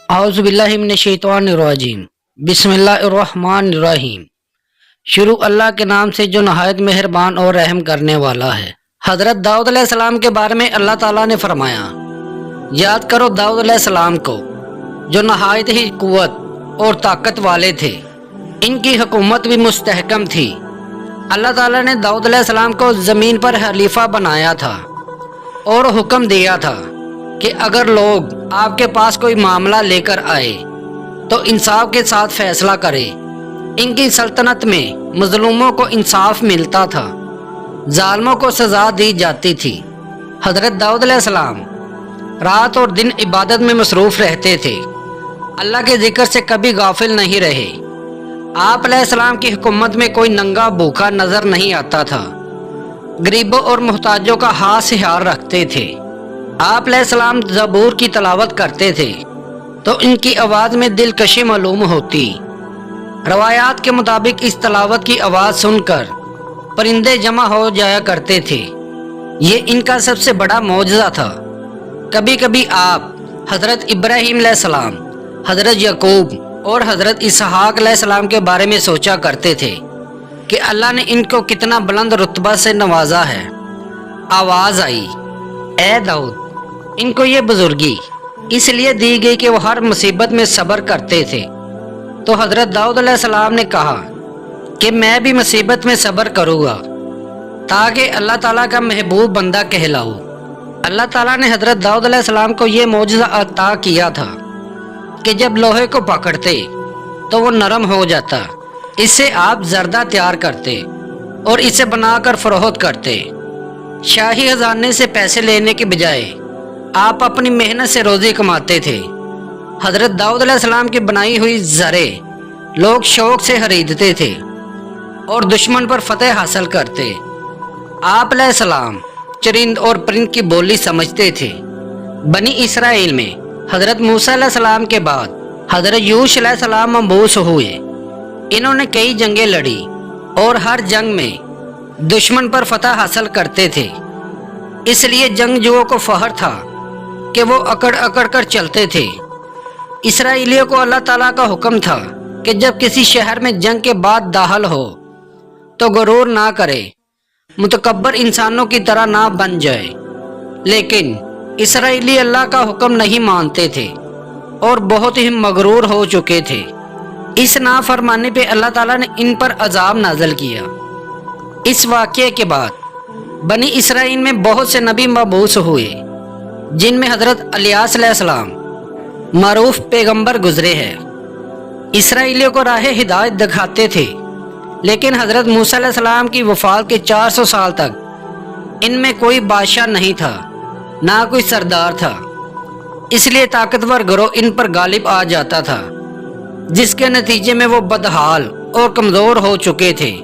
اعوذ باللہ من الشیطان الرجیم بسم اللہ الرحمن الرحیم۔ شروع اللہ کے نام سے جو نہایت مہربان اور رحم کرنے والا ہے۔ حضرت داؤد علیہ السلام کے بارے میں اللہ تعالیٰ نے فرمایا، یاد کرو داؤد علیہ السلام کو جو نہایت ہی قوت اور طاقت والے تھے، ان کی حکومت بھی مستحکم تھی۔ اللہ تعالیٰ نے داؤد علیہ السلام کو زمین پر خلیفہ بنایا تھا اور حکم دیا تھا کہ اگر لوگ آپ کے پاس کوئی معاملہ لے کر آئے تو انصاف کے ساتھ فیصلہ کرے۔ ان کی سلطنت میں مظلوموں کو انصاف ملتا تھا، ظالموں کو سزا دی جاتی تھی۔ حضرت داؤد علیہ السلام رات اور دن عبادت میں مصروف رہتے تھے، اللہ کے ذکر سے کبھی غافل نہیں رہے۔ آپ علیہ السلام کی حکومت میں کوئی ننگا بھوکا نظر نہیں آتا تھا، غریبوں اور محتاجوں کا خاص خیال رکھتے تھے۔ آپ علیہ السلام زبور کی تلاوت کرتے تھے تو ان کی آواز میں دلکشی معلوم ہوتی۔ روایات کے مطابق اس تلاوت کی آواز سن کر پرندے جمع ہو جایا کرتے تھے، یہ ان کا سب سے بڑا معجزہ تھا۔ کبھی کبھی آپ حضرت ابراہیم علیہ السلام، حضرت یعقوب اور حضرت اسحاق علیہ السلام کے بارے میں سوچا کرتے تھے کہ اللہ نے ان کو کتنا بلند رتبہ سے نوازا ہے۔ آواز آئی، اے داؤد، ان کو یہ بزرگی اس لیے دی گئی کہ وہ ہر مصیبت میں صبر کرتے تھے۔ تو حضرت داؤد علیہ السلام نے کہا کہ میں بھی مصیبت میں صبر کروں گا تاکہ اللہ تعالیٰ کا محبوب بندہ کہلاؤں۔ اللہ تعالیٰ نے حضرت داؤد علیہ السلام کو یہ معجزہ عطا کیا تھا کہ جب لوہے کو پکڑتے تو وہ نرم ہو جاتا، اس سے آپ زردہ تیار کرتے اور اسے بنا کر فروخت کرتے۔ شاہی خزانے سے پیسے لینے کے بجائے آپ اپنی محنت سے روزی کماتے تھے۔ حضرت داؤد علیہ السلام کی بنائی ہوئی زریں لوگ شوق سے خریدتے تھے اور دشمن پر فتح حاصل کرتے۔ آپ علیہ السلام چرند اور پرند کی بولی سمجھتے تھے۔ بنی اسرائیل میں حضرت موسیٰ علیہ السلام کے بعد حضرت یوشع علیہ السلام مبعوث ہوئے۔ انہوں نے کئی جنگیں لڑی اور ہر جنگ میں دشمن پر فتح حاصل کرتے تھے، اس لیے جنگجوؤں کو فخر تھا کہ وہ اکڑ اکڑ کر چلتے تھے۔ اسرائیلیوں کو اللہ تعالیٰ کا حکم تھا کہ جب کسی شہر میں جنگ کے بعد داخل ہو تو غرور نہ کرے، متکبر انسانوں کی طرح نہ بن جائے۔ لیکن اسرائیلی اللہ کا حکم نہیں مانتے تھے اور بہت ہی مغرور ہو چکے تھے۔ اس نافرمانی پہ اللہ تعالیٰ نے ان پر عذاب نازل کیا۔ اس واقعے کے بعد بنی اسرائیل میں بہت سے نبی مبعوث ہوئے، جن میں حضرت الیاس علیہ السلام معروف پیغمبر گزرے ہیں۔ اسرائیلیوں کو راہ ہدایت دکھاتے تھے، لیکن حضرت موسیٰ علیہ السلام کی وفات کے 400 سال تک ان میں کوئی بادشاہ نہیں تھا، نہ کوئی سردار تھا، اس لیے طاقتور گروہ ان پر غالب آ جاتا تھا، جس کے نتیجے میں وہ بدحال اور کمزور ہو چکے تھے،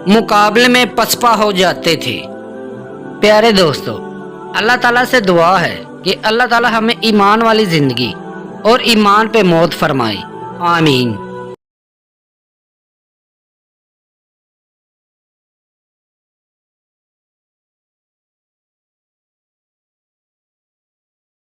مقابلے میں پسپا ہو جاتے تھے۔ پیارے دوستو، اللہ تعالیٰ سے دعا ہے کہ اللہ تعالیٰ ہمیں ایمان والی زندگی اور ایمان پہ موت فرمائے، آمین۔